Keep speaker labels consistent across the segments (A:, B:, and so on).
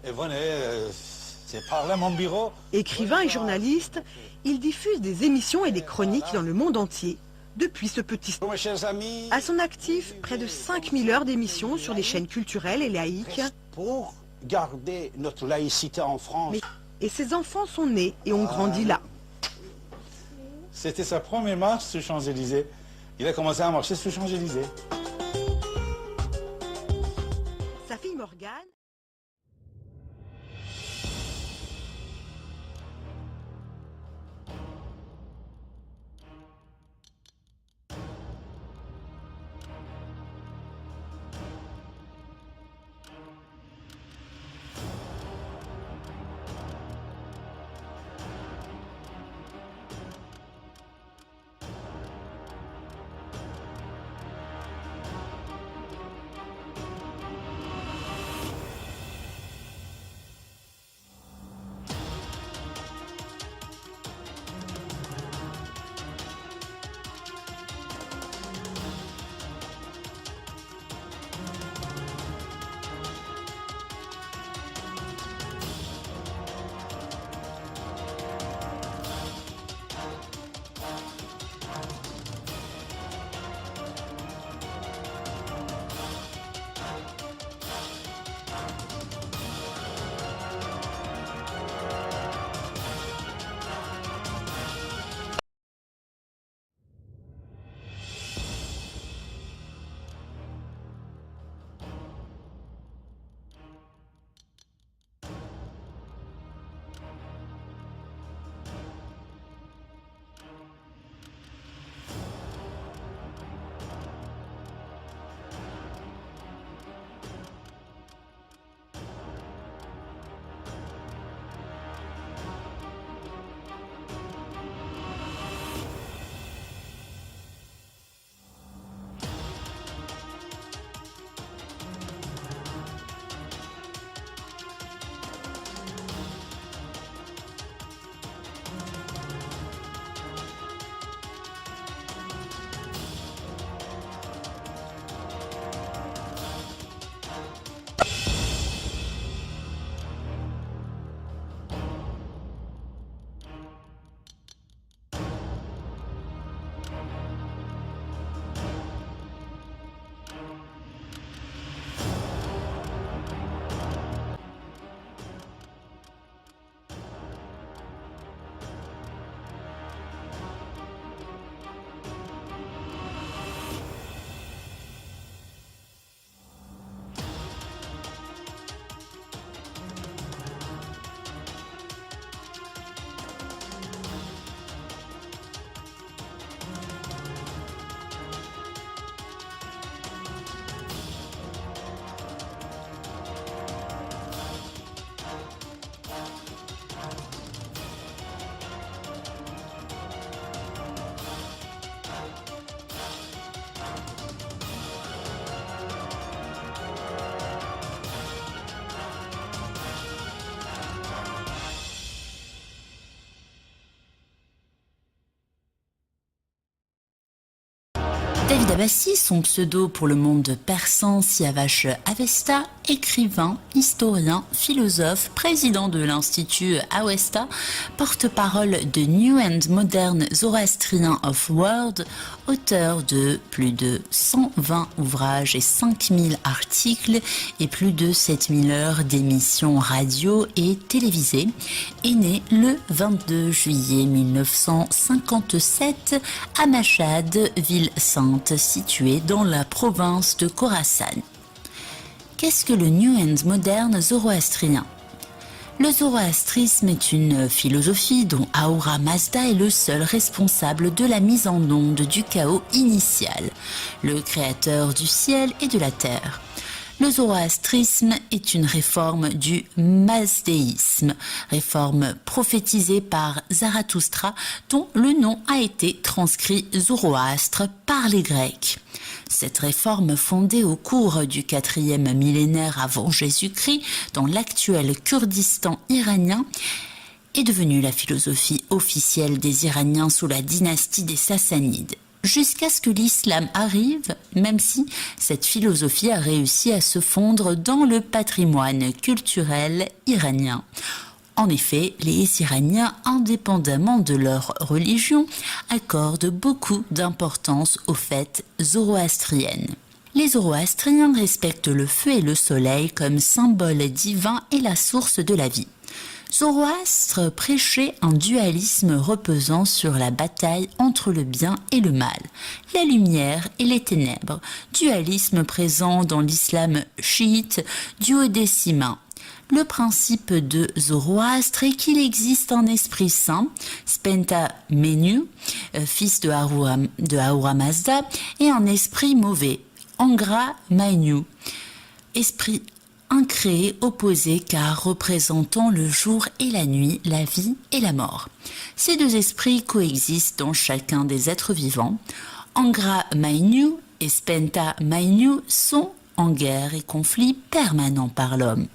A: Et venez, c'est par là mon bureau.
B: Écrivain et journaliste, il diffuse des émissions et des chroniques dans le monde entier. Depuis ce petit stade.
A: Mes chers amis,
B: À son actif, près de 5000 heures d'émissions sur des chaînes culturelles et laïques.
A: pour garder notre laïcité en France.
B: Et ses enfants sont nés et ont grandi là.
A: C'était sa première marche sur Champs-Élysées. Il a commencé à marcher sur Champs-Élysées.
B: Sa fille Morgane.
C: David Abbassi, son pseudo pour le monde persan Siavash Avesta, écrivain, historien, philosophe, président de l'Institut Avesta, porte-parole de New and Modern Zoroastrian of World, auteur de plus de 120 ouvrages et 5000 articles et plus de 7000 heures d'émissions radio et télévisées, est né le 22 juillet 1957 à Mashhad, ville sainte située dans la province de Khorasan. Qu'est-ce que le New and Modern zoroastrien ? Le zoroastrisme est une philosophie dont Ahura Mazda est le seul responsable de la mise en onde du chaos initial, le créateur du ciel et de la terre. Le zoroastrisme est une réforme du mazdéisme, réforme prophétisée par Zarathustra, dont le nom a été transcrit Zoroastre par les Grecs. Cette réforme fondée au cours du 4e millénaire avant Jésus-Christ dans l'actuel Kurdistan iranien est devenue la philosophie officielle des Iraniens sous la dynastie des Sassanides. jusqu'à ce que l'islam arrive, même si cette philosophie a réussi à se fondre dans le patrimoine culturel iranien. En effet, les Iraniens, indépendamment de leur religion, accordent beaucoup d'importance aux fêtes zoroastriennes. Les zoroastriens respectent le feu et le soleil comme symbole divin et la source de la vie. Zoroastre prêchait un dualisme reposant sur la bataille entre le bien et le mal, la lumière et les ténèbres, dualisme présent dans l'islam chiite duodécimain. Le principe de Zoroastre est qu'il existe un esprit saint, Spenta Menu, fils de Ahura Mazda, et un esprit mauvais, Angra Mainyu, esprit incréé opposé car représentant le jour et la nuit, la vie et la mort. Ces deux esprits coexistent dans chacun des êtres vivants. Angra Mainyu et Spenta Mainyu sont en guerre et conflit permanent par l'homme.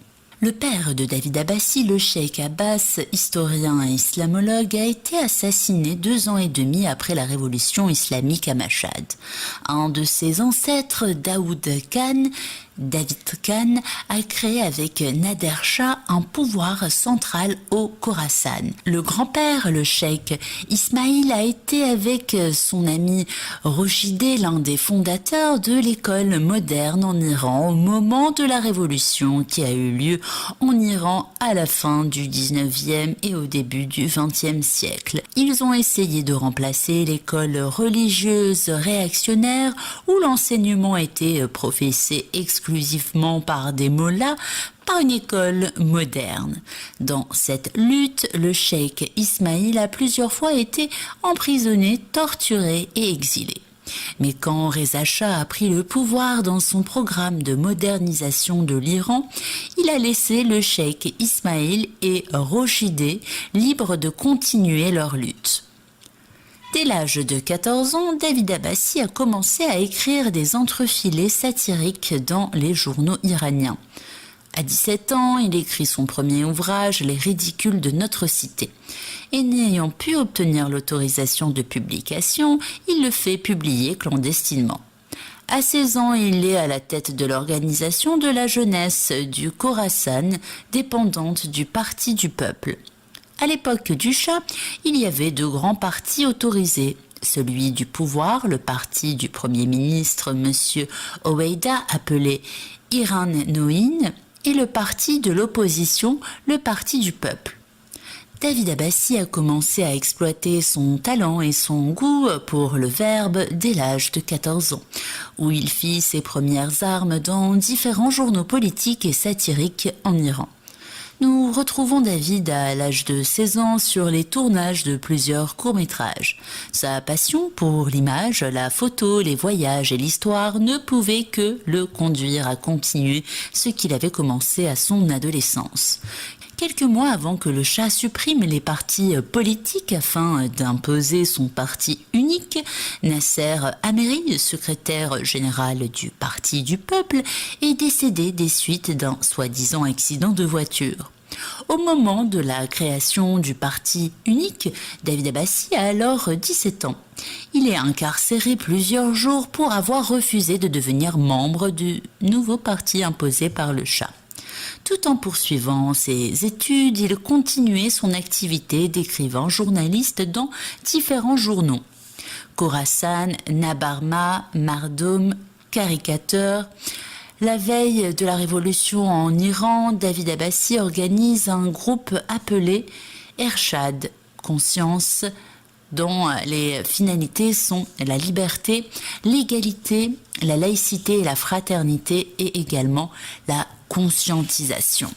C: Le père de David Abbassi, le cheikh Abbas, historien et islamologue, a été assassiné 2 ans et demi après la révolution islamique à Mashhad. Un de ses ancêtres, David Khan, a créé avec Nader Shah un pouvoir central au Khorasan. Le grand-père, le cheikh Ismail, a été avec son ami Rochidé l'un des fondateurs de l'école moderne en Iran au moment de la révolution qui a eu lieu en Iran à la fin du 19e et au début du 20e siècle. Ils ont essayé de remplacer l'école religieuse réactionnaire où l'enseignement était professé exclusivement par des mollahs par une école moderne. Dans cette lutte, le cheikh Ismail a plusieurs fois été emprisonné, torturé et exilé. Mais quand Reza Shah a pris le pouvoir dans son programme de modernisation de l'Iran, il a laissé le cheikh Ismail et Rochidé libres de continuer leur lutte. Dès l'âge de 14 ans, David Abbassi a commencé à écrire des entrefilets satiriques dans les journaux iraniens. À 17 ans, il écrit son premier ouvrage, Les ridicules de notre cité. Et n'ayant pu obtenir l'autorisation de publication, il le fait publier clandestinement. À 16 ans, il est à la tête de l'organisation de la jeunesse du Khorasan, dépendante du Parti du peuple. À l'époque du Shah, il y avait 2 grands partis autorisés. Celui du pouvoir, le parti du Premier ministre M. Oweida, appelé Iran Noin, et le parti de l'opposition, le Parti du peuple. David Abbassi a commencé à exploiter son talent et son goût pour le verbe dès l'âge de 14 ans, où il fit ses premières armes dans différents journaux politiques et satiriques en Iran. Nous retrouvons David à l'âge de 16 ans sur les tournages de plusieurs courts-métrages. Sa passion pour l'image, la photo, les voyages et l'histoire ne pouvait que le conduire à continuer ce qu'il avait commencé à son adolescence. Quelques mois avant que le Shah supprime les partis politiques afin d'imposer son parti unique, Nasser Ameri, secrétaire général du Parti du peuple, est décédé des suites d'un soi-disant accident de voiture. Au moment de la création du parti unique, David Abbassi a alors 17 ans. Il est incarcéré plusieurs jours pour avoir refusé de devenir membre du nouveau parti imposé par le Shah. Tout en poursuivant ses études, il continuait son activité d'écrivain journaliste dans différents journaux. Khorasan, Nabarma, Mardom, Caricateur. La veille de la révolution en Iran, David Abbassi organise un groupe appelé Ershad, Conscience, dont les finalités sont la liberté, l'égalité, la laïcité et la fraternité et également la conscientisation.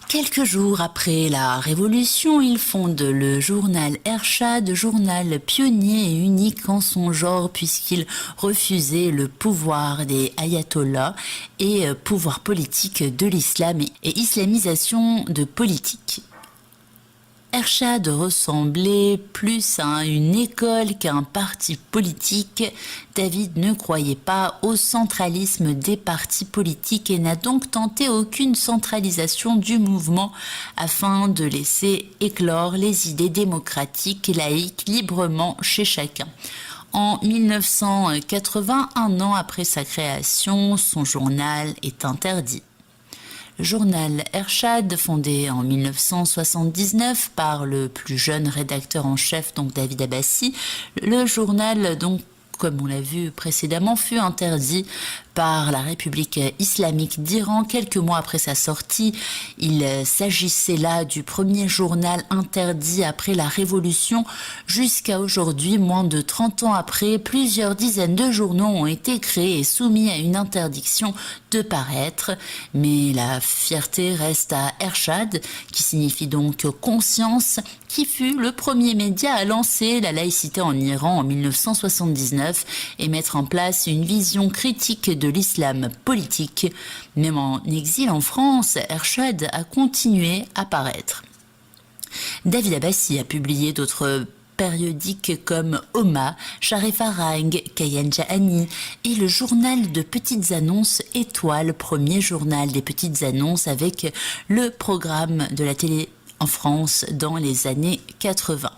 C: Quelques jours après la Révolution, il fonde le journal Ershad, journal pionnier et unique en son genre puisqu'il refusait le pouvoir des ayatollahs et pouvoir politique de l'islam et islamisation de politique. Ershad ressemblait plus à une école qu'à un parti politique. David ne croyait pas au centralisme des partis politiques et n'a donc tenté aucune centralisation du mouvement afin de laisser éclore les idées démocratiques et laïques librement chez chacun. En 1980, un an après sa création, son journal est interdit. Le journal Ershad, fondé en 1979 par le plus jeune rédacteur en chef, donc David Abbassi, le journal, donc, comme on l'a vu précédemment, fut interdit par la République islamique d'Iran quelques mois après sa sortie. Il s'agissait là du premier journal interdit après la Révolution. Jusqu'à aujourd'hui, moins de 30 ans après, plusieurs dizaines de journaux ont été créés et soumis à une interdiction de paraître. Mais la fierté reste à Ershad, qui signifie donc conscience, qui fut le premier média à lancer la laïcité en Iran en 1979 et mettre en place une vision critique de l'islam politique. Même en exil en France, Ershad a continué à paraître. David Abbassi a publié d'autres périodiques comme Oma, Sharifarang, Kayan Jahani et le journal de petites annonces Étoile, premier journal des petites annonces avec le programme de la télé en France dans les années 80.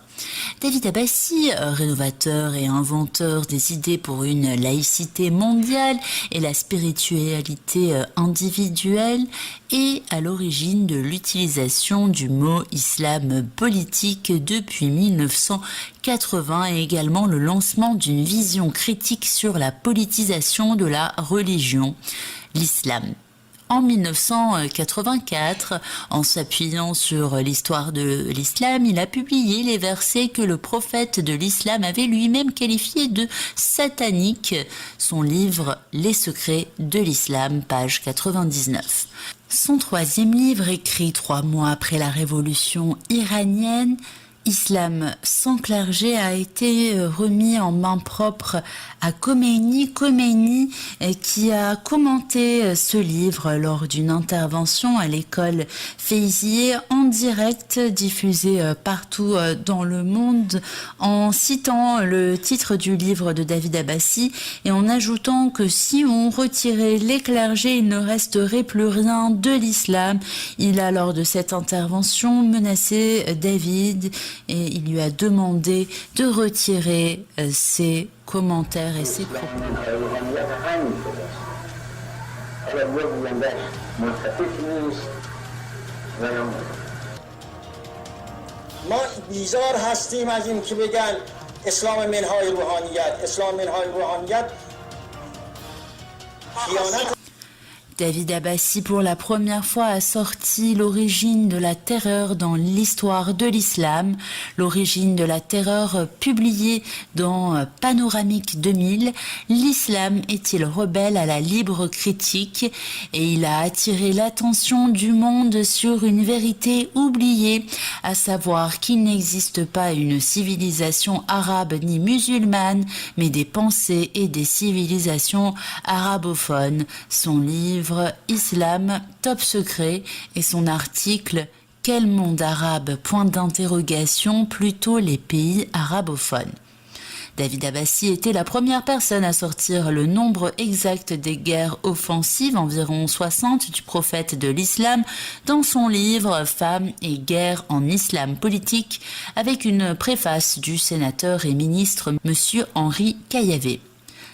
C: David Abbassi, rénovateur et inventeur des idées pour une laïcité mondiale et la spiritualité individuelle, est à l'origine de l'utilisation du mot islam politique depuis 1980 et également le lancement d'une vision critique sur la politisation de la religion, l'islam. En 1984, en s'appuyant sur l'histoire de l'islam, il a publié les versets que le prophète de l'islam avait lui-même qualifiés de sataniques, son livre Les secrets de l'islam, page 99. Son troisième livre, écrit 3 mois après la révolution iranienne, Islam sans clergé, a été remis en main propre à Khomeini, qui a commenté ce livre lors d'une intervention à l'école Feyzieh en direct diffusée partout dans le monde, en citant le titre du livre de David Abbassi et en ajoutant que si on retirait les clergés, il ne resterait plus rien de l'islam. Il a, lors de cette intervention, menacé David et il lui a demandé de retirer ses commentaires et ses propos.
D: ما بیزار هستیم از این که بگن اسلام منهای روحانیت اسلام منهای روحانیت خیانت.
C: David Abbassi, pour la première fois, a sorti l'origine de la terreur dans l'histoire de l'islam. L'origine de la terreur publiée dans Panoramique 2000. L'islam est-il rebelle à la libre critique? Et il a attiré l'attention du monde sur une vérité oubliée, à savoir qu'il n'existe pas une civilisation arabe ni musulmane, mais des pensées et des civilisations arabophones. Son livre Islam, top secret, et son article Quel monde arabe? Point d'interrogation, plutôt les pays arabophones. David Abbassi était la première personne à sortir le nombre exact des guerres offensives, environ 60, du prophète de l'islam, dans son livre Femmes et guerres en islam politique, avec une préface du sénateur et ministre M. Henri Caillavet.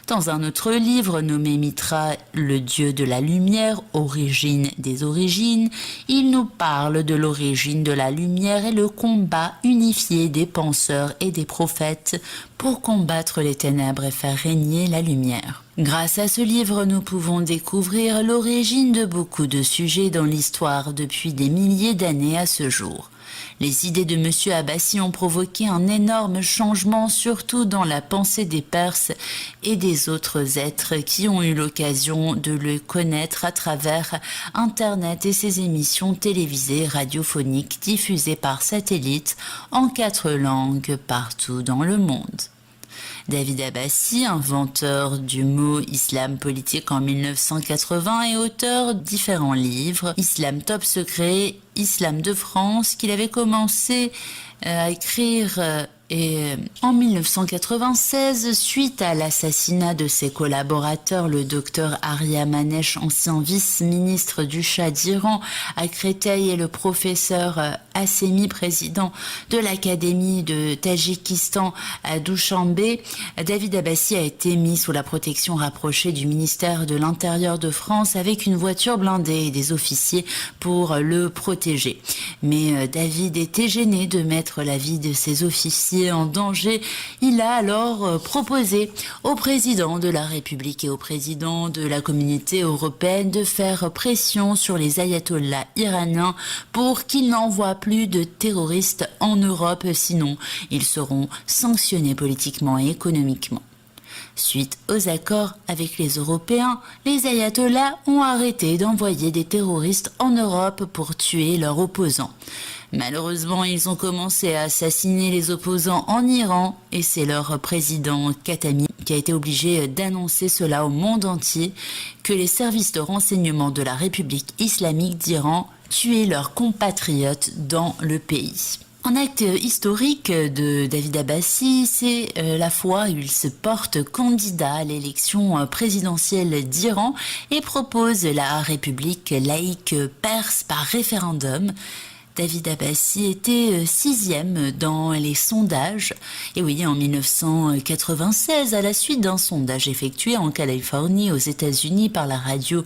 C: Dans un autre livre nommé Mitra, le dieu de la lumière, origine des origines, il nous parle de l'origine de la lumière et le combat unifié des penseurs et des prophètes pour combattre les ténèbres et faire régner la lumière. Grâce à ce livre, nous pouvons découvrir l'origine de beaucoup de sujets dans l'histoire depuis des milliers d'années à ce jour. Les idées de M. Abbassi ont provoqué un énorme changement, surtout dans la pensée des Perses et des autres êtres qui ont eu l'occasion de le connaître à travers Internet et ses émissions télévisées radiophoniques diffusées par satellite en 4 langues partout dans le monde. David Abbassi, inventeur du mot islam politique en 1980 et auteur de différents livres, Islam top secret, Islam de France, qu'il avait commencé à écrire Et en 1996, suite à l'assassinat de ses collaborateurs, le docteur Arya Manesh, ancien vice-ministre du Shah d'Iran à Créteil, et le professeur Hassemi, président de l'Académie de Tadjikistan à Douchanbé, David Abbassi a été mis sous la protection rapprochée du ministère de l'Intérieur de France avec une voiture blindée et des officiers pour le protéger. Mais David était gêné de mettre la vie de ses officiers en danger. Il a alors proposé au président de la République et au président de la communauté européenne de faire pression sur les ayatollahs iraniens pour qu'ils n'envoient plus de terroristes en Europe, sinon ils seront sanctionnés politiquement et économiquement. Suite aux accords avec les Européens, les ayatollahs ont arrêté d'envoyer des terroristes en Europe pour tuer leurs opposants. Malheureusement, ils ont commencé à assassiner les opposants en Iran et c'est leur président Khatami qui a été obligé d'annoncer cela au monde entier, que les services de renseignement de la République islamique d'Iran tuaient leurs compatriotes dans le pays. Un acte historique de David Abbassi, c'est la fois où il se porte candidat à l'élection présidentielle d'Iran et propose la République laïque perse par référendum. David Abbassi était 6e dans les sondages. Et oui, en 1996, à la suite d'un sondage effectué en Californie, aux États-Unis, par la radio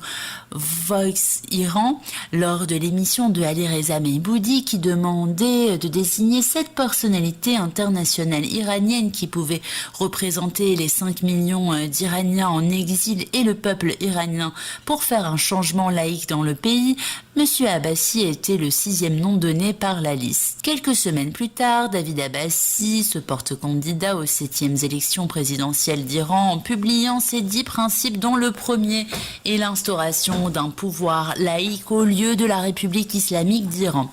C: Voice Iran, lors de l'émission de Ali Reza Mehboudi, qui demandait de désigner 7 personnalités internationales iraniennes qui pouvaient représenter les 5 millions d'Iraniens en exil et le peuple iranien pour faire un changement laïque dans le pays, M. Abbassi était le 6e nom donné par la liste. Quelques semaines plus tard, David Abbassi se porte candidat aux 7e élections présidentielles d'Iran en publiant ses 10 principes, dont le premier est l'instauration d'un pouvoir laïque au lieu de la République islamique d'Iran.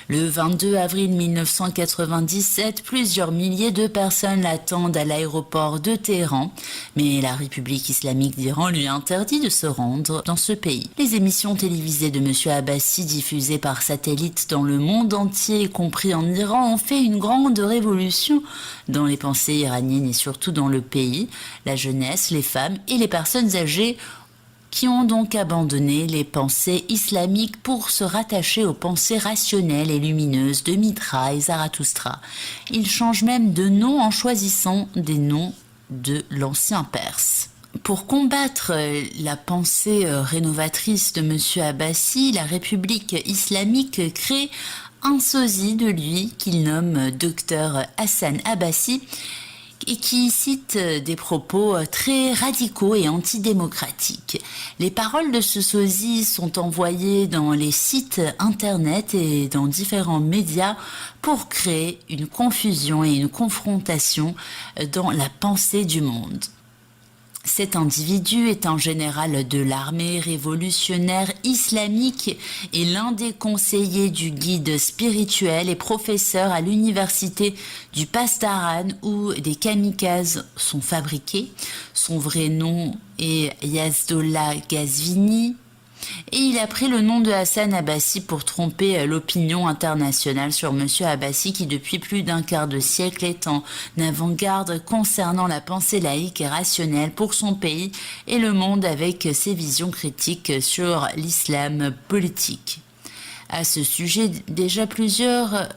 C: Le 22 avril 1997, plusieurs milliers de personnes l'attendent à l'aéroport de Téhéran, mais la République islamique d'Iran lui interdit de se rendre dans ce pays. Les émissions télévisées de M. Abbassi, diffusées par satellite dans le monde entier, y compris en Iran, ont fait une grande révolution dans les pensées iraniennes et surtout dans le pays. La jeunesse, les femmes et les personnes âgées qui ont donc abandonné les pensées islamiques pour se rattacher aux pensées rationnelles et lumineuses de Mitra et Zarathustra. Ils changent même de nom en choisissant des noms de l'ancien perse. Pour combattre la pensée rénovatrice de M. Abbassi, la République islamique crée un sosie de lui qu'il nomme Dr Hassan Abbassi et qui cite des propos très radicaux et antidémocratiques. Les paroles de ce sosie sont envoyées dans les sites internet et dans différents médias pour créer une confusion et une confrontation dans la pensée du monde. Cet individu est un général de l'armée révolutionnaire islamique et l'un des conseillers du guide spirituel et professeur à l'université du Pasdaran où des kamikazes sont fabriqués. Son vrai nom est Yazdollah Ghazvini. Et il a pris le nom de Hassan Abbassi pour tromper l'opinion internationale sur M. Abbassi qui depuis plus d'un quart de siècle est en avant-garde concernant la pensée laïque et rationnelle pour son pays et le monde avec ses visions critiques sur l'islam politique. À ce sujet, déjà plusieurs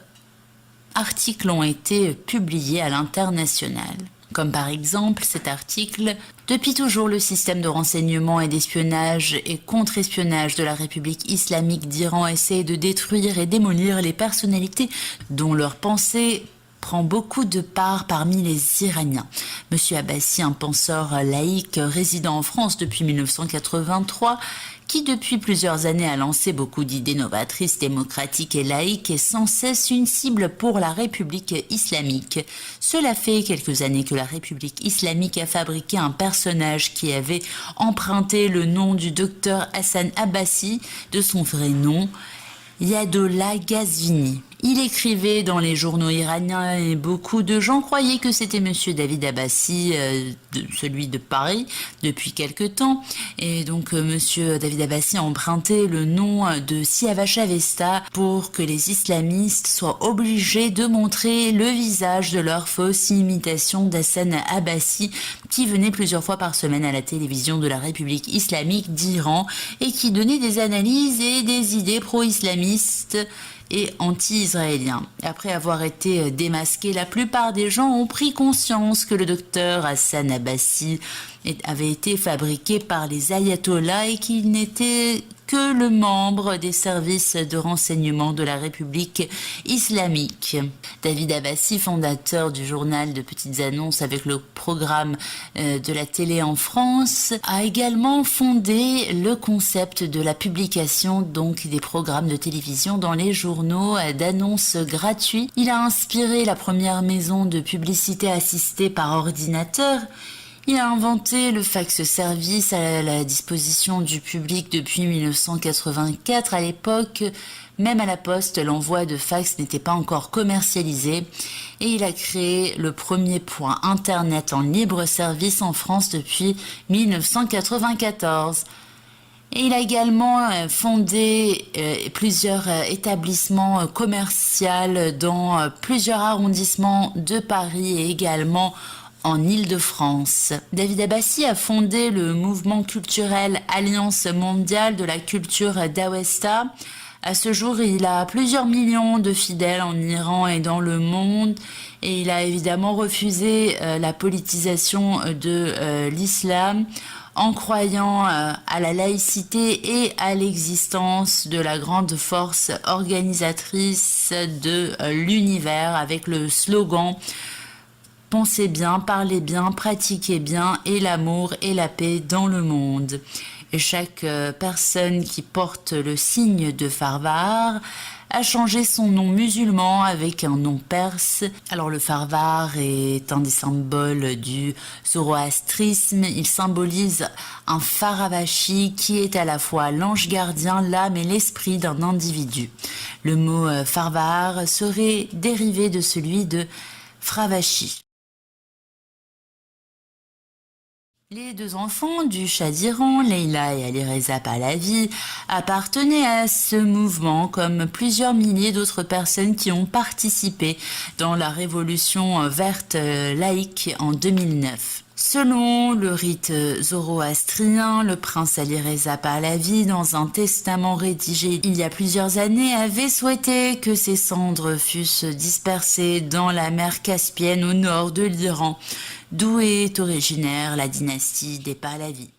C: articles ont été publiés à l'international. Comme par exemple cet article « Depuis toujours, le système de renseignement et d'espionnage et contre-espionnage de la République islamique d'Iran essaie de détruire et démolir les personnalités dont leur pensée prend beaucoup de part parmi les Iraniens. M. Abbassi, un penseur laïque résidant en France depuis 1983, qui depuis plusieurs années a lancé beaucoup d'idées novatrices, démocratiques et laïques, est sans cesse une cible pour la République islamique. Cela fait quelques années que la République islamique a fabriqué un personnage qui avait emprunté le nom du docteur Hassan Abbassi de son vrai nom, Yazdollah Ghazvini. Il écrivait dans les journaux iraniens et beaucoup de gens croyaient que c'était monsieur David Abbassi, celui de Paris, depuis quelque temps. Et donc monsieur David Abbassi a emprunté le nom de Siavash Avesta pour que les islamistes soient obligés de montrer le visage de leur fausse imitation d'Hassan Abbassi, qui venait plusieurs fois par semaine à la télévision de la République islamique d'Iran et qui donnait des analyses et des idées pro-islamistes et anti-israélien. Après avoir été démasqué, la plupart des gens ont pris conscience que le docteur Hassan Abbassi avait été fabriqué par les ayatollahs et qu'il n'était que le membre des services de renseignement de la République islamique. David Abbassi, fondateur du journal de petites annonces avec le programme de la télé en France, a également fondé le concept de la publication donc des programmes de télévision dans les journaux d'annonces gratuits. Il a inspiré la première maison de publicité assistée par ordinateur. Il a inventé le fax service à la disposition du public depuis 1984. À l'époque, même à la poste, l'envoi de fax n'était pas encore commercialisé. Et il a créé le premier point Internet en libre service en France depuis 1994. Et il a également fondé plusieurs établissements commerciaux dans plusieurs arrondissements de Paris et également en Île-de-France. David Abbassi a fondé le mouvement culturel Alliance mondiale de la culture d'Awesta. À ce jour, il a plusieurs millions de fidèles en Iran et dans le monde et il a évidemment refusé la politisation de l'islam en croyant à la laïcité et à l'existence de la grande force organisatrice de l'univers avec le slogan « Pensez bien, parlez bien, pratiquez bien et l'amour et la paix dans le monde ». Et chaque personne qui porte le signe de Farvar a changé son nom musulman avec un nom perse. Alors le Farvar est un des symboles du zoroastrisme. Il symbolise un Faravashi qui est à la fois l'ange gardien, l'âme et l'esprit d'un individu. Le mot Farvar serait dérivé de celui de Fravashi. Les deux enfants du Shah d'Iran, Leila et Alireza Pahlavi, appartenaient à ce mouvement comme plusieurs milliers d'autres personnes qui ont participé dans la révolution verte laïque en 2009. Selon le rite zoroastrien, le prince Alireza Pahlavi, dans un testament rédigé il y a plusieurs années, avait souhaité que ses cendres fussent dispersées dans la mer Caspienne au nord de l'Iran, d'où est originaire la dynastie des Pahlavi.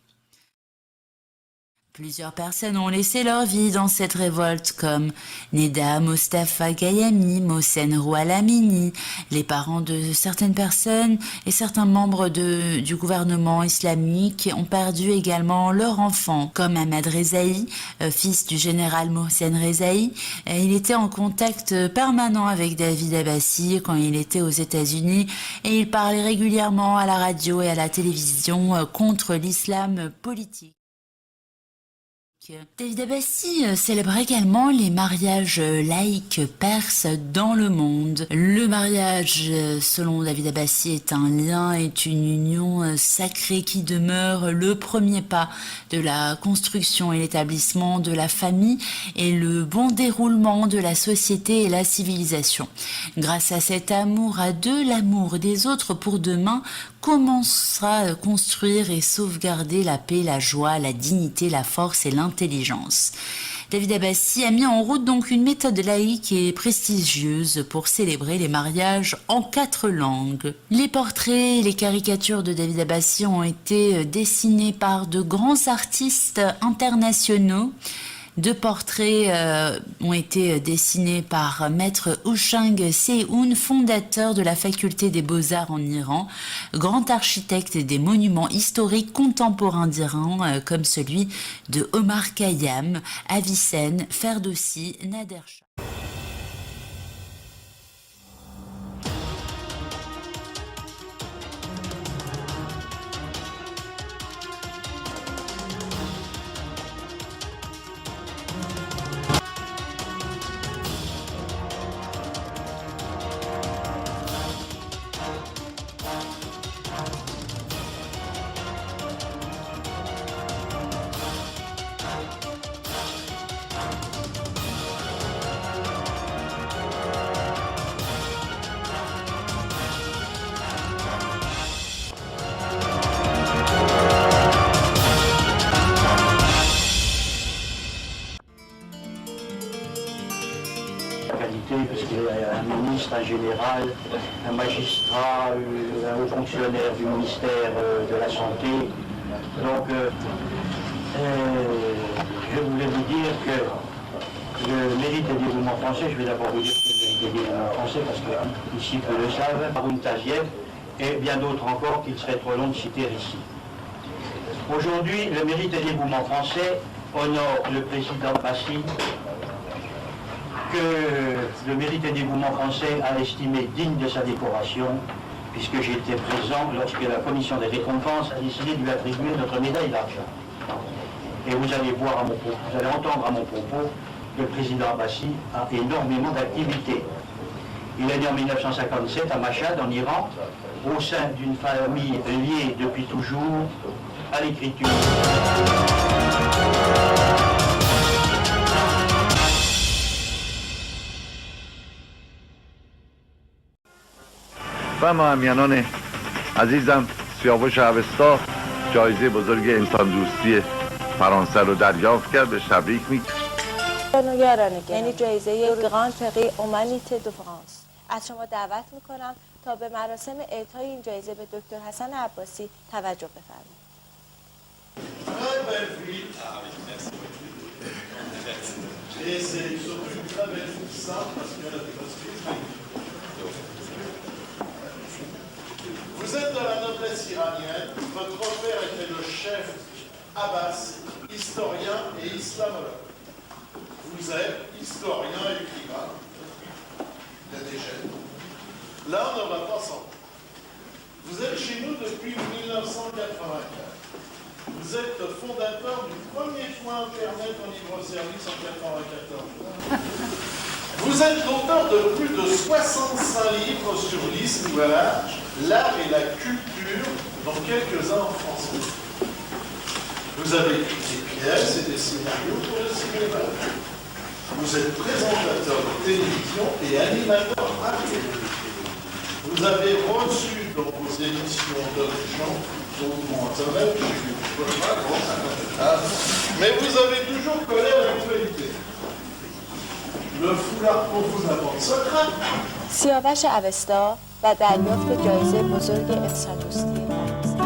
C: Plusieurs personnes ont laissé leur vie dans cette révolte comme Neda Mostafa Gayami, Mohsen Rouhalamini, les parents de certaines personnes et certains membres du gouvernement islamique ont perdu également leurs enfants, comme Ahmad Rezaï, fils du général Mohsen Rezaï. Il était en contact permanent avec David Abbassi quand il était aux États-Unis et il parlait régulièrement à la radio et à la télévision contre l'islam politique. David Abbassi célèbre également les mariages laïques perses dans le monde. Le mariage, selon David Abbassi, est un lien, est une union sacrée qui demeure le premier pas de la construction et l'établissement de la famille et le bon déroulement de la société et la civilisation. Grâce à cet amour à deux, l'amour des autres pour demain commencera à construire et sauvegarder la paix, la joie, la dignité, la force et l'intelligence. David Abbassi a mis en route donc une méthode laïque et prestigieuse pour célébrer les mariages en 4 langues. Les portraits et les caricatures de David Abbassi ont été dessinés par de grands artistes internationaux. 2 portraits ont été dessinés par maître Ushang Sehoun, fondateur de la faculté des beaux-arts en Iran, grand architecte des monuments historiques contemporains d'Iran comme celui de Omar Khayyam, Avicenne, Ferdowsi, Nader Shah.
E: reste un général, un magistrat, un haut fonctionnaire du ministère de la Santé. Donc, je voulais vous dire que le mérite et dévouement français, je vais d'abord vous dire que le mérite et dévouement français, parce que ici peu le savent, Haroun Taziev, et bien d'autres encore qu'il serait trop long de citer ici. Aujourd'hui, le mérite et dévouement français honore le président Passy, que le mérite et dévouement français a estimé digne de sa décoration, puisque j'étais présent lorsque la commission des récompenses a décidé de lui attribuer notre médaille d'argent. Et vous allez voir vous allez entendre à mon propos que le président Abbasi a énormément d'activités. Il est né en 1957 à Mashhad, en Iran, au sein d'une famille liée depuis toujours à l'écriture.
F: و همینان عزیزم سیاوش اوستا جایزه بزرگ انسان دوستی فرانسه رو دریافت کرد. به تبریک میگم.
G: یعنی جایزه گراند پری اومانیته دو فرانس. از شما دعوت میکنم تا به مراسم اعطای این جایزه به دکتر حسن عباسی توجه بفرمایید.
H: Vous êtes de la noblesse iranienne, votre père était le chef Abbas, historien et islamologue. Vous êtes historien et écrivain. Il y a des gènes. Là, on ne va pas s'en. Vous êtes chez nous depuis 1984. Vous êtes le fondateur du premier point Internet en libre-service en 1994. Vous êtes l'auteur de plus de 65 livres sur l'histoire, l'art et la culture, dont quelques-uns en français. Vous avez écrit des pièces et des scénarios pour le cinéma. Vous êtes présentateur de télévision et animateur radio. Vous avez reçu dans vos émissions d'autres gens, dont Internet, mais vous avez toujours collé à l'actualité. Le foulard pour vous apporte secret.
G: سیاوش اوستا و دریافت جایزه بزرگ انسان دوستی فرانسه.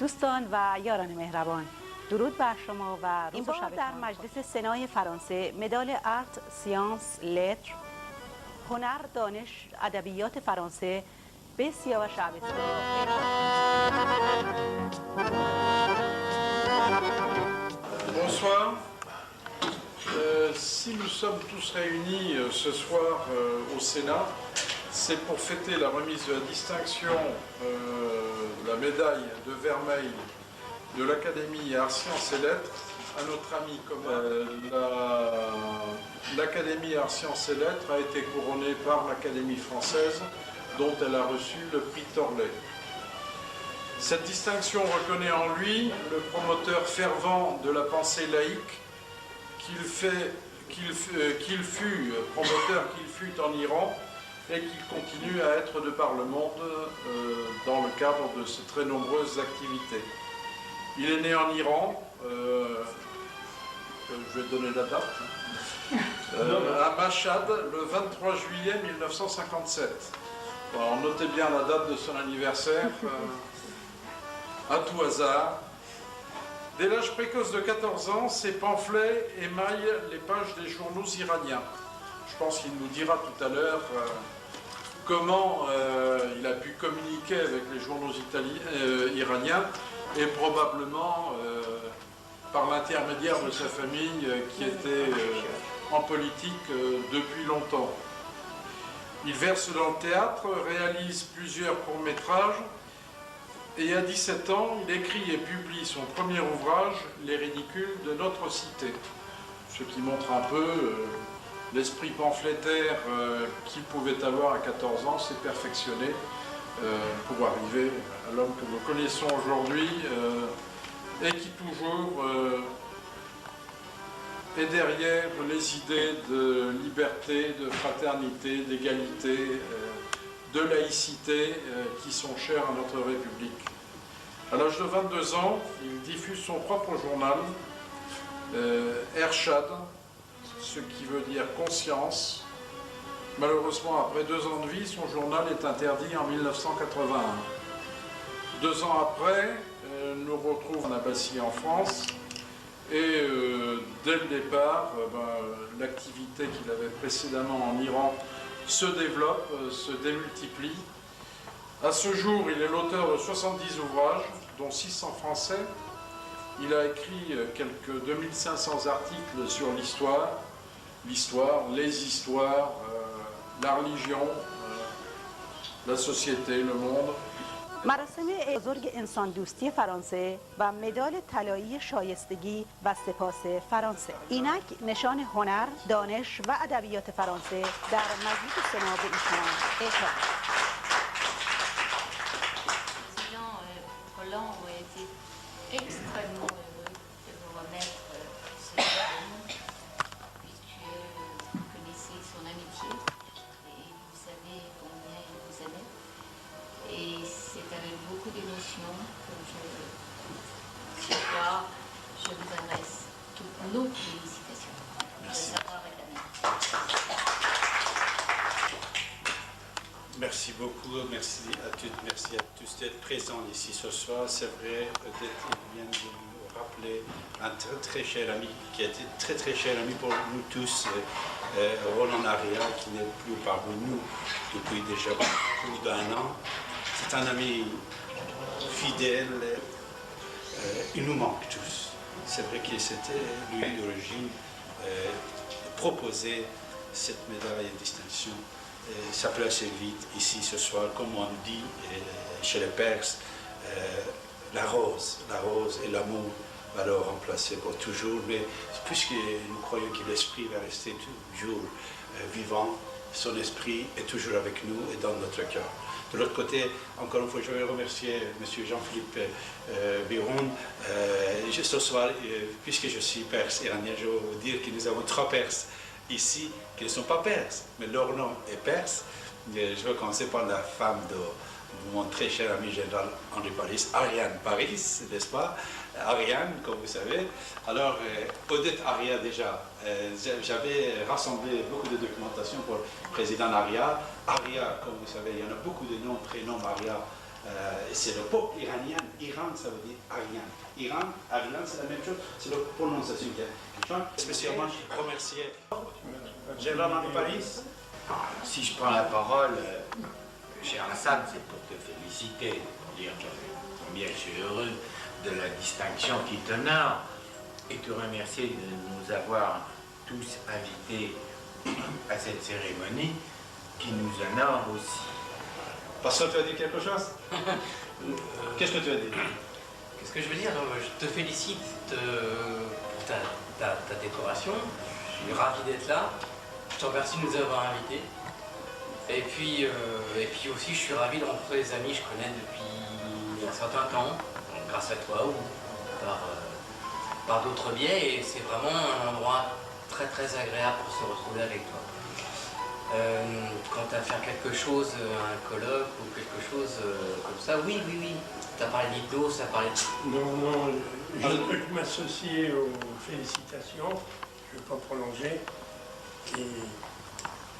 I: دوستان و یاران مهربان، درود بر شما و روز و شبتان. در مجلس سنای فرانسه مدال آرت، سیانس، لتر، هنر، دانش، ادبیات فرانسه به سیاوش عبستان.
J: Bonsoir. Si nous sommes tous réunis ce soir au Sénat, c'est pour fêter la remise de la distinction de la médaille de vermeil de l'Académie Arts, Sciences et Lettres à notre ami commun. L'Académie Arts, Sciences et Lettres a été couronnée par l'Académie française, dont elle a reçu le prix Torlet. Cette distinction reconnaît en lui le promoteur fervent de la pensée laïque qu'il fut promoteur qu'il fut en Iran et qu'il continue à être de par le monde dans le cadre de ses très nombreuses activités. Il est né en Iran, je vais donner la date, à Mashhad le 23 juillet 1957. Alors, notez bien la date de son anniversaire, à tout hasard. Dès l'âge précoce de 14 ans, ses pamphlets émaillent les pages des journaux iraniens. Je pense qu'il nous dira tout à l'heure comment il a pu communiquer avec les journaux iraniens et probablement par l'intermédiaire de sa famille qui était en politique depuis longtemps. Il verse dans le théâtre, réalise plusieurs courts-métrages et à 17 ans, il écrit et publie son premier ouvrage, Les Ridicules de notre cité. Ce qui montre un peu l'esprit pamphlétaire qu'il pouvait avoir à 14 ans, s'est perfectionné pour arriver à l'homme que nous connaissons aujourd'hui et qui toujours est derrière les idées de liberté, de fraternité, d'égalité, de laïcité qui sont chères à notre République. À l'âge de 22 ans, il diffuse son propre journal, Ershad, ce qui veut dire conscience. Malheureusement, après 2 ans de vie, son journal est interdit en 1981. 2 ans après, nous retrouvons en Abbassie en France et dès le départ, l'activité qu'il avait précédemment en Iran se développe, se démultiplie. À ce jour, il est l'auteur de 70 ouvrages, dont 6 en français. Il a écrit quelques 2500 articles sur l'histoire, les histoires, la religion, la société, le monde.
I: مراسم بزرگ انسان دوستی فرانسه و مدال طلایی شایستگی و سپاس فرانسه. اینک نشان هنر، دانش و ادبیات فرانسه در مجلس سنا به ایشان اعطا.
K: Extrêmement heureux de vous remettre ce diplôme, puisque vous connaissez son amitié et vous savez combien il vous aimait. Et c'est avec beaucoup d'émotion que ce soir, je vous adresse toutes nos félicitations.
A: Merci. Merci beaucoup, merci à toutes, merci à tous d'être présents ici ce soir. C'est vrai, peut-être il vient de nous rappeler un très cher ami, qui a été très cher ami pour nous tous, Roland Aria, qui n'est plus parmi nous depuis déjà plus d'1 an. C'est un ami fidèle, il nous manque tous. C'est vrai que c'était lui d'origine proposer cette médaille de distinction. Ça peut assez vite ici ce soir, comme on dit chez les Perses, la rose et l'amour va le remplacer pour toujours, mais puisque nous croyons que l'esprit va rester toujours vivant, son esprit est toujours avec nous et dans notre cœur. De l'autre côté, encore une fois, je vais remercier M. Jean-Philippe Biron. Ce soir, puisque je suis perse iranien, je vais vous dire que nous avons 3 Perses ici qui ne sont pas perses, mais leur nom est perse. Je vais commencer par la femme de mon très cher ami général Henri Paris, Ariane Paris, n'est-ce pas? Ariane, comme vous savez. Alors, Odette Aria déjà, j'avais rassemblé beaucoup de documentation pour le président Aria. Aria, comme vous savez, il y en a beaucoup de noms, prénoms Aria C'est le peuple iranien. Iran, ça veut dire Aryan. Iran, Aryan, c'est la même chose. C'est la prononciation qui change. Spécialement remercier Gérard de Paris.
L: Si je prends la parole, cher Hassan, c'est pour te féliciter, pour dire combien je suis heureux de la distinction qui t'honore et te remercier de nous avoir tous invités à cette cérémonie qui nous honore aussi.
A: Pasteur, tu as dit quelque chose? Qu'est-ce que tu as dit?
M: Qu'est-ce que je veux dire? Je te félicite pour ta décoration. Je suis ravi d'être là. Je te remercie de nous avoir invités. Et puis aussi, je suis ravi de rencontrer des amis que je connais depuis un certain temps, grâce à toi ou par d'autres biais. Et c'est vraiment un endroit très très agréable pour se retrouver avec toi. Quant à faire quelque chose, un colloque ou quelque chose comme ça, oui. Tu as parlé d'Ido, ça parlait de...
N: Non, je peux m'associer aux félicitations. Je ne vais pas prolonger. Et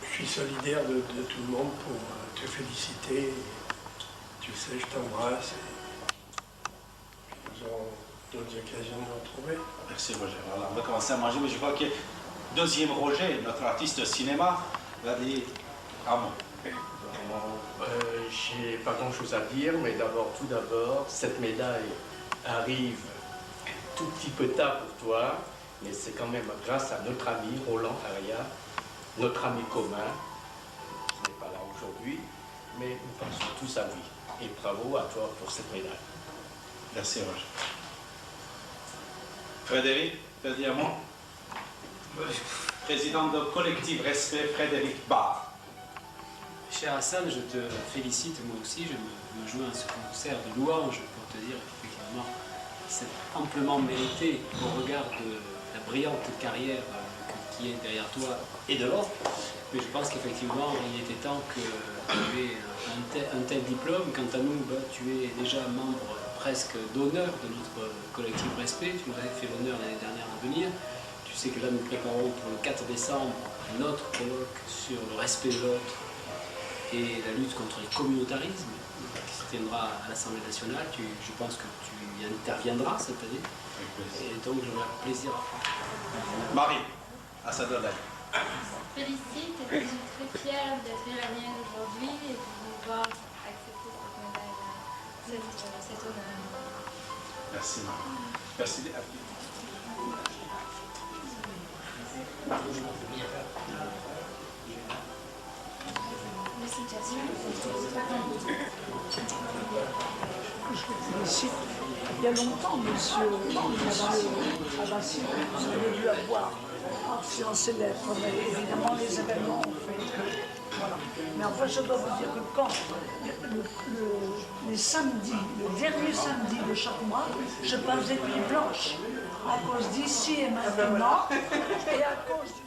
N: je suis solidaire de tout le monde pour te féliciter. Tu sais, je t'embrasse. Nous aurons d'autres occasions de nous retrouver.
A: Merci Roger. Voilà, on va commencer à manger, mais je crois que deuxième Roger, notre artiste de cinéma, va dire un mot.
O: J'ai pas grand-chose à dire, mais tout d'abord, cette médaille arrive un tout petit peu tard pour toi, mais c'est quand même grâce à notre ami Roland Faria, notre ami commun, qui n'est pas là aujourd'hui, mais nous pensons tous à lui. Et bravo à toi pour cette médaille.
A: Merci Roger. Frédéric, tu as dit un mot? Président de collectif Respect, Frédéric Barr.
P: Cher Hassan, je te félicite moi aussi, je me joins à ce concert de louanges pour te dire qu'effectivement c'est amplement mérité au regard de la brillante carrière qui est derrière toi et devant. Mais je pense qu'effectivement il était temps que tu aies un tel diplôme. Quant à nous, tu es déjà membre presque d'honneur de notre collectif Respect, tu nous avais fait l'honneur l'année dernière de venir. Tu sais que là nous préparons pour le 4 décembre notre colloque sur le respect de l'autre et la lutte contre les communautarismes qui se tiendra à l'Assemblée nationale. Je pense que tu y interviendras cette année. Et donc j'aurai plaisir à faire.
A: Marie, à sa donne.
Q: Félicite, et je suis très fière d'être iranienne aujourd'hui et de pouvoir accepter cette médaille, cet honneur.
A: Merci Marie. Merci.
R: Ici, il y a longtemps, monsieur Abbassi, vous avez dû avoir influencé l'être, mais évidemment les événements ont fait que... Voilà. Mais enfin, je dois vous dire que quand les samedis, le dernier samedi de chaque mois, je passe des nuits blanches à cause d'ici et maintenant, et à cause du...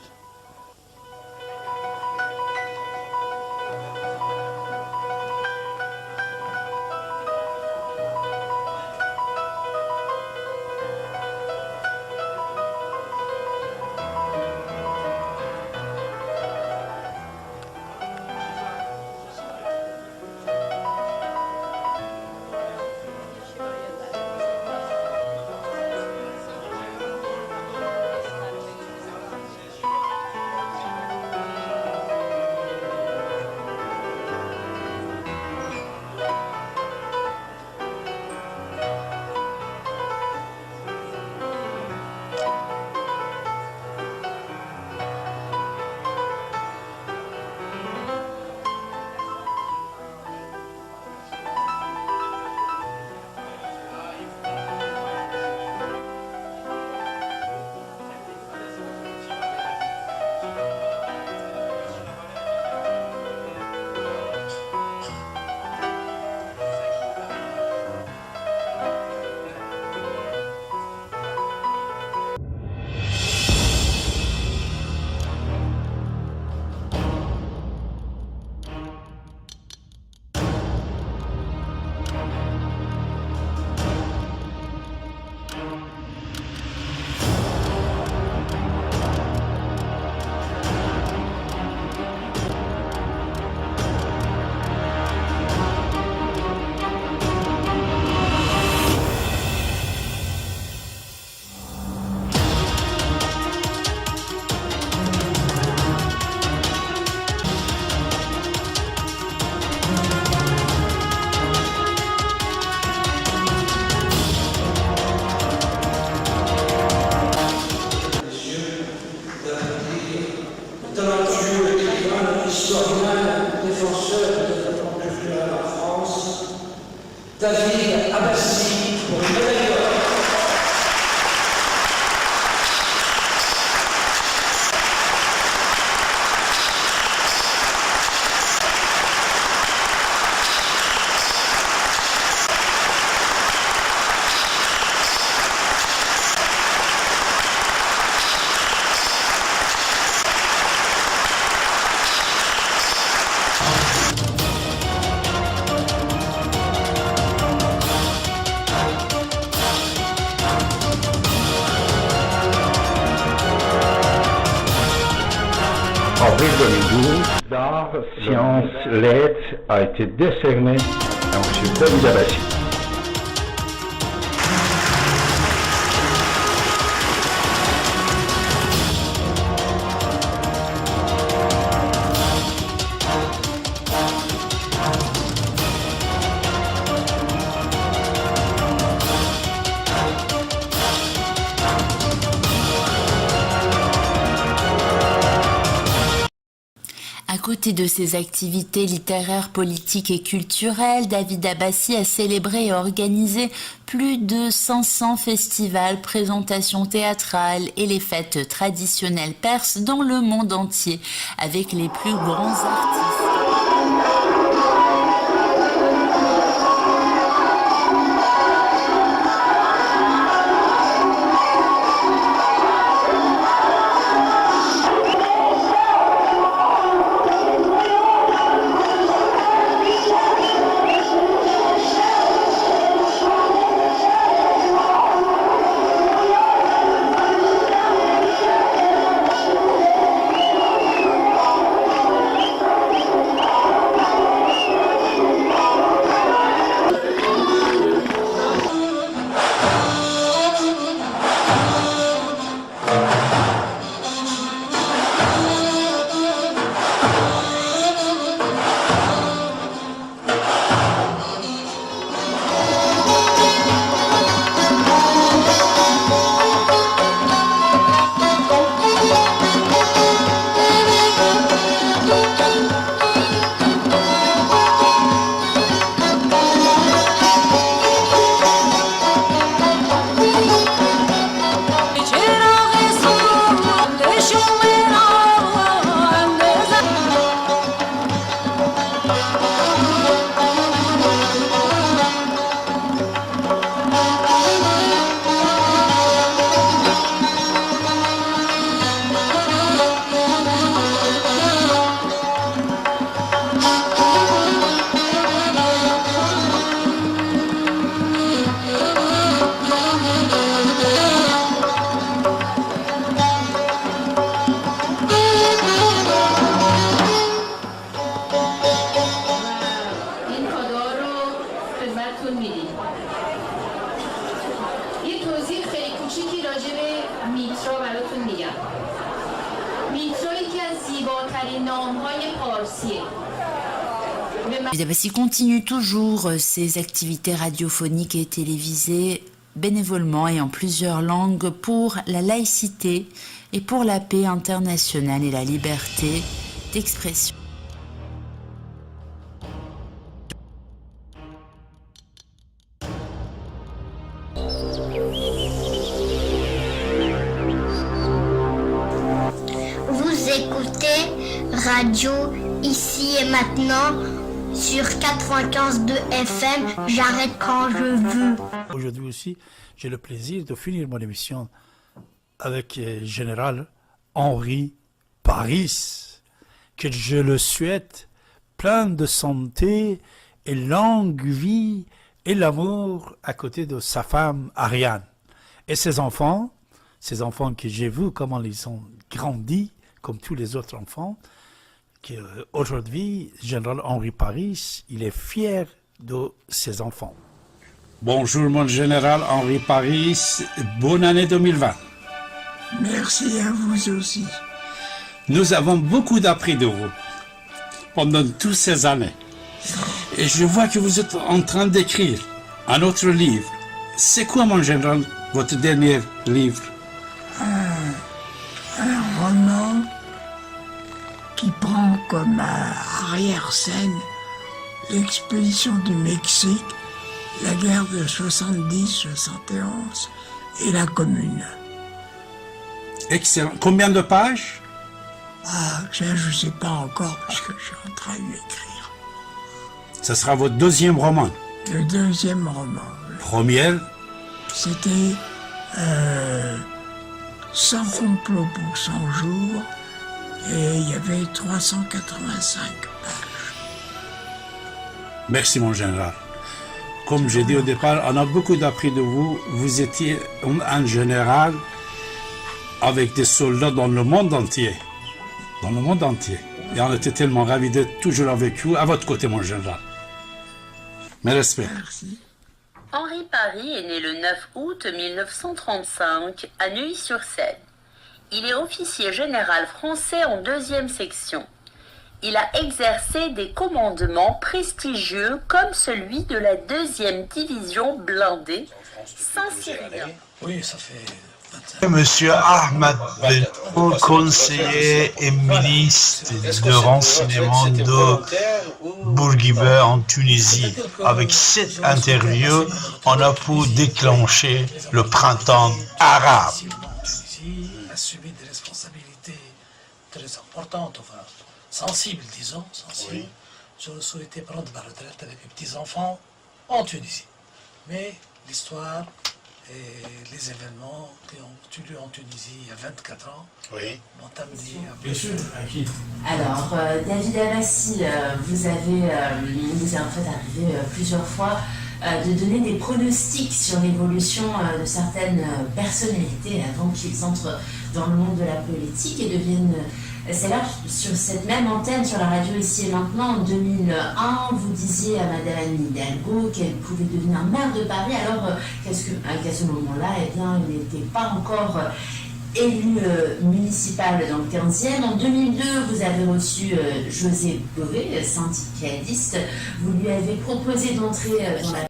S: Abbassi pour une médaille d'or.
T: En avril 2012, d'art, sciences, lettres a été décerné à M. David Abbassi.
C: À côté de ses activités littéraires, politiques et culturelles, David Abbassi a célébré et organisé plus de 500 festivals, présentations théâtrales et les fêtes traditionnelles perses dans le monde entier, avec les plus grands artistes. David Abbassi continue toujours ses activités radiophoniques et télévisées bénévolement et en plusieurs langues pour la laïcité et pour la paix internationale et la liberté d'expression.
U: Vous écoutez Radio Ici et Maintenant sur 95.2 FM, j'arrête quand je veux.
V: Aujourd'hui aussi, j'ai le plaisir de finir mon émission avec le général Henri Paris, que je le souhaite plein de santé et longue vie et l'amour à côté de sa femme Ariane. Et ses enfants que j'ai vu comment ils ont grandi, comme tous les autres enfants, qu'aujourd'hui, le général Henri Paris, il est fier de ses enfants.
W: Bonjour mon général Henri Paris, bonne année 2020.
X: Merci à vous aussi.
W: Nous avons beaucoup appris de vous pendant toutes ces années. Et je vois que vous êtes en train d'écrire un autre livre. C'est quoi mon général, votre dernier livre?
X: Un roman qui prend comme arrière-scène l'expédition du Mexique la guerre de 70-71 et la Commune.
W: Excellent. Combien de pages?
X: Ah, je ne sais pas encore parce que je suis en train d'écrire.
W: Ce sera votre deuxième roman.
X: Le deuxième roman.
W: Première?
X: C'était 100 complots pour 100 jours et il y avait 385 pages.
W: Merci mon général. Comme j'ai dit au départ, on a beaucoup appris de vous. Vous étiez un général avec des soldats dans le monde entier. Dans le monde entier. Et on était tellement ravis d'être toujours avec vous, à votre côté mon général. Mes respects.
X: Merci.
C: Henri Paris est né le 9 août 1935 à Neuilly-sur-Seine. Il est officier général français en 2e section. Il a exercé des commandements prestigieux comme celui de la 2e division blindée Saint-Cyrien.
B: Oui, ça fait...
D: Monsieur Ahmed Belko, conseiller et ministre de renseignement de Bourguiba en Tunisie. Avec cette interview, on a pu déclencher le printemps arabe.
B: Tunisie a subi des responsabilités très importantes, enfin sensibles, disons, sensibles. Oui. Je souhaitais prendre ma retraite avec mes petits-enfants en Tunisie. Mais l'histoire et les événements qui ont eu lieu en Tunisie il y a 24 ans m'ont amené à...
W: Bien sûr,
C: Alors, David Abbassi, vous êtes en fait arrivé plusieurs fois de donner des pronostics sur l'évolution de certaines personnalités avant qu'ils entrent dans le monde de la politique et deviennent... C'est là, sur cette même antenne, sur la radio Ici et Maintenant, en 2001, vous disiez à Madame Hidalgo qu'elle pouvait devenir maire de Paris, alors qu'à ce moment-là, eh bien, il n'était pas encore élu municipal dans le 15e. En 2002, vous avez reçu José Bové, syndicaliste. Vous lui avez proposé d'entrer dans la...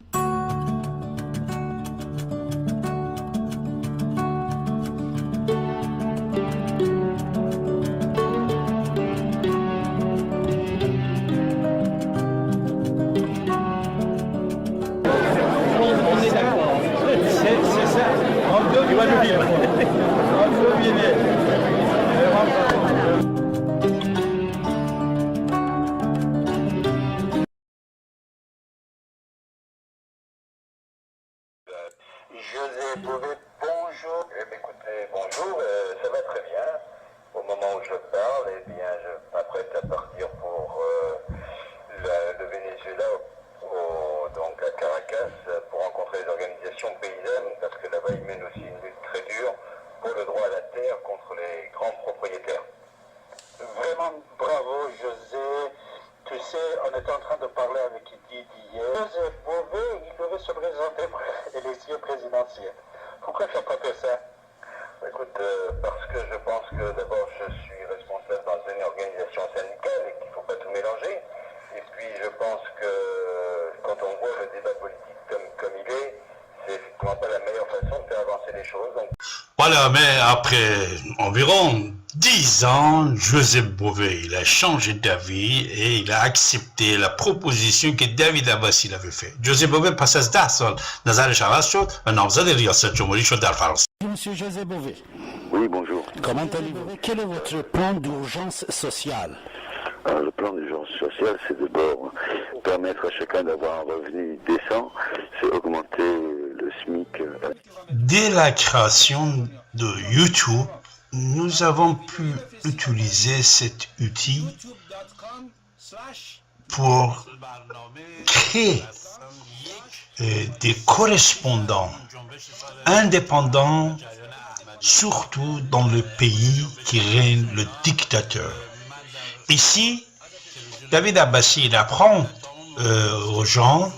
E: José Bové, bonjour. Écoutez, bonjour, ça va très bien. Au moment où je parle, eh bien, je m'apprête à partir pour le Venezuela, donc à Caracas, pour rencontrer les organisations paysannes, parce que là-bas, ils mènent aussi une lutte très dure pour le droit à la terre contre les grands propriétaires. Vraiment, bravo, José. Tu sais, on était en train de parler avec Didier. José Bové, il devait se présenter pour l'élection présidentielle. Pourquoi tu n'as pas fait ça? Écoute, parce que je pense que d'abord je suis responsable dans une organisation syndicale et qu'il ne faut pas tout mélanger. Et puis je pense que quand on voit le débat politique comme il est, c'est effectivement pas la meilleure façon de faire avancer les choses. Donc...
D: Voilà, mais après environ 10 ans, José Bové, il a changé d'avis et il a accepté la proposition que David Abbassi avait faite. José Bové پس از 10 سال نظرش عوض شد و نامزد ریاست جمهوری شد در فرانسه.
F: Monsieur José Bové.
E: Oui, bonjour.
F: Comment allez-vous? Quel est votre plan d'urgence sociale?
E: Alors, le plan d'urgence sociale, c'est d'abord permettre à chacun d'avoir un revenu décent, c'est augmenter le SMIC.
D: Dès la création de YouTube, nous avons pu utiliser cet outil pour créer des correspondants indépendants, surtout dans le pays qui règne le dictateur. Ici, David Abbassi il apprend aux gens,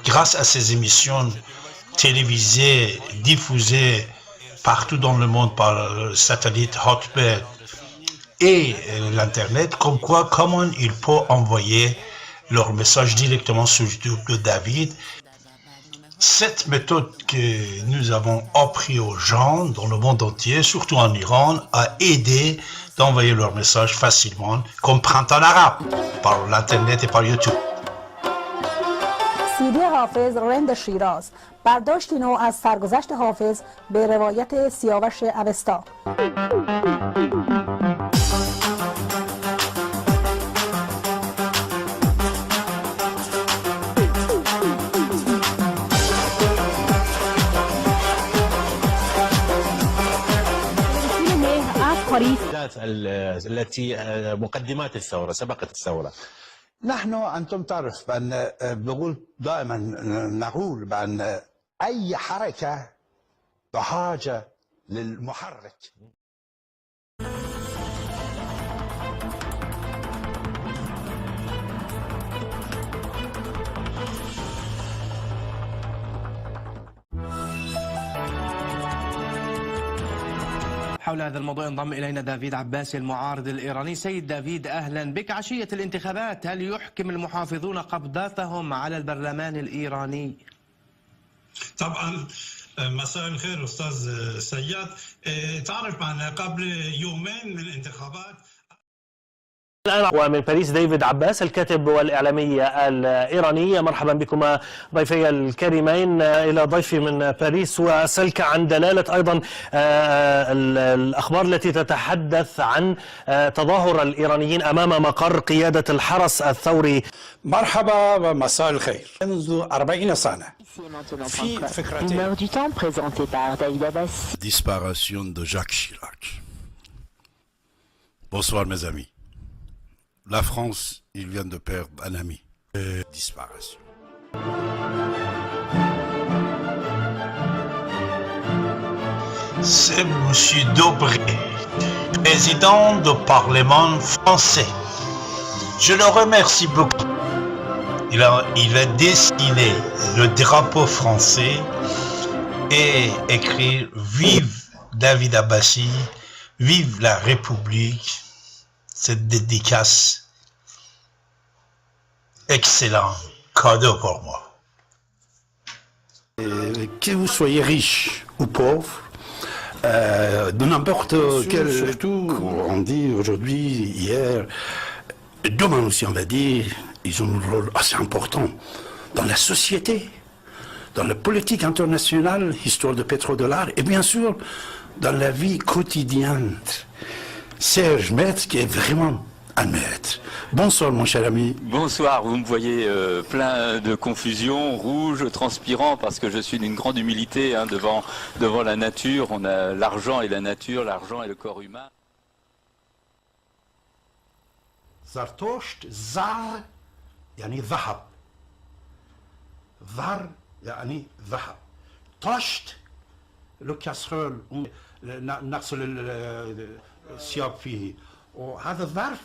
D: grâce à ces émissions télévisées, diffusées partout dans le monde par le satellite Hotbird et l'Internet, comme quoi, comment ils peuvent envoyer leur message directement sur YouTube de David. Cette méthode que nous avons appris aux gens dans le monde entier, surtout en Iran, a aidé d'envoyer leur message facilement, comme Printemps arabe, par l'Internet et par YouTube.
Y: CD
R: حافظ رند شیراز برداشتی نو از سرگذشت حافظ به روایت سیاوش اوستا.
G: التي مقدمات الثورة سبقت الثورة.
W: نحن أنتم تعرف بأن دائما نقول بأن أي حركة بحاجة للمحرك.
H: حول هذا الموضوع ينضم إلينا دافيد عباسي المعارض الإيراني. سيد دافيد أهلا بك. عشية الانتخابات هل يحكم المحافظون قبضتهم على البرلمان الإيراني؟
D: طبعا مساء الخير أستاذ سياد. تعرف معنا قبل يومين من الانتخابات.
F: الآن ومن باريس ديفيد عباس الكاتب والإعلامي الإيراني. مرحبا بكما ضيفي الكريمين. إلى ضيفي من باريس وأسألك عن دلالة أيضا الأخبار التي تتحدث عن تظاهر الإيرانيين أمام مقر قيادة الحرس الثوري.
V: مرحبا ومساء الخير. منذ 40 سنة في فكرتين.
I: Disparition de Jacques Chirac. Bonsoir mes amis. La France, il vient de perdre un ami. Disparition.
D: C'est M. Dobré, président du Parlement français. Je le remercie beaucoup. Il a dessiné le drapeau français et écrit « Vive David Abbassi, vive la République ». Cette dédicace, excellent cadeau pour moi.
V: Que vous soyez riche ou pauvre, de n'importe quel... Surtout, on dit aujourd'hui, hier, demain aussi on va dire, ils ont un rôle assez important dans la société, dans la politique internationale, histoire de pétrodollar, et bien sûr, dans la vie quotidienne. Serge Maître, qui est vraiment un maître. Bonsoir mon cher ami.
J: Bonsoir, vous me voyez plein de confusion, rouge, transpirant, parce que je suis d'une grande humilité devant la nature. On a l'argent et la nature, l'argent et le corps humain.
V: Zartosht, Zar, yani ذهب. Var, yani ذهب. Tosht, le casserole, نغسل الثياب فيه. وهذا الظرف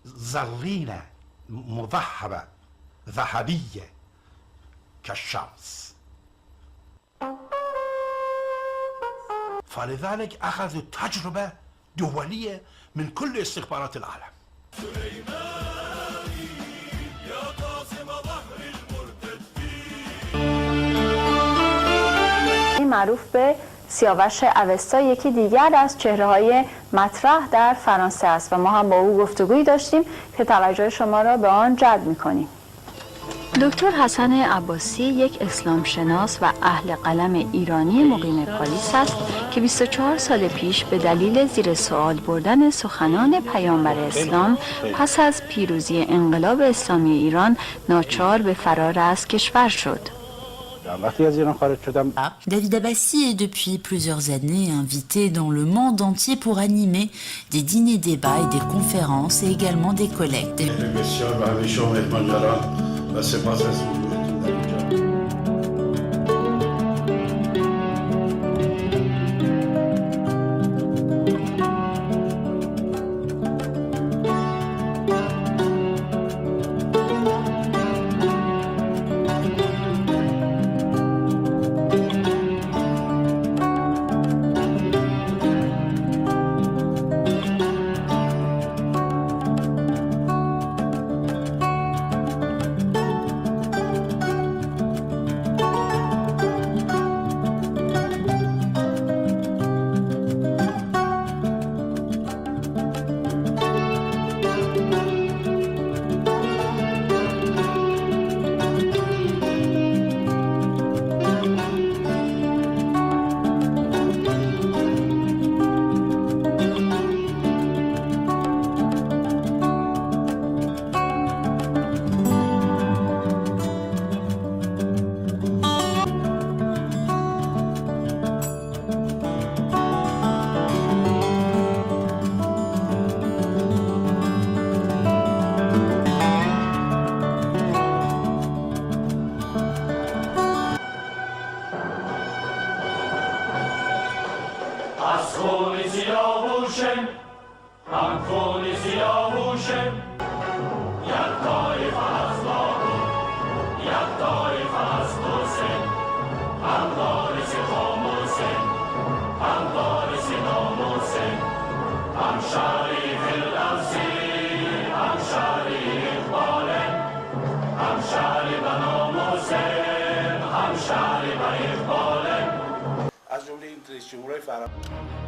V: زرينة مذهبة ذهبية كالشمس. فلذلك أخذوا تجربة دولية من كل استخبارات العالم.
Y: معروف به سیاوش اوستا یکی دیگر از چهره‌های مطرح در فرانسه است و ما هم با او گفتگویی داشتیم که توجه شما را به آن جلب می‌کنیم. دکتر حسن عباسی یک اسلام شناس و اهل قلم ایرانی مقیم پاریس است که 24 سال پیش به دلیل زیر سوال بردن سخنان پیامبر اسلام پس از پیروزی انقلاب اسلامی ایران ناچار به فرار از کشور شد.
C: David Abbassi est depuis plusieurs années invité dans le monde entier pour animer des dîners-débats et des conférences et également des collectes.
S: سیاهوشم هم خون سیاهوشم یک طایفه از لاهور یک طایفه از توسن هم وارث خاموسن هم وارث ناموسن هم شریف الأوسی هم شریف اقبالن هم شریف ناموسن هم شریف اقبالن
K: از جمله این رئیس جمهورهای فرانسه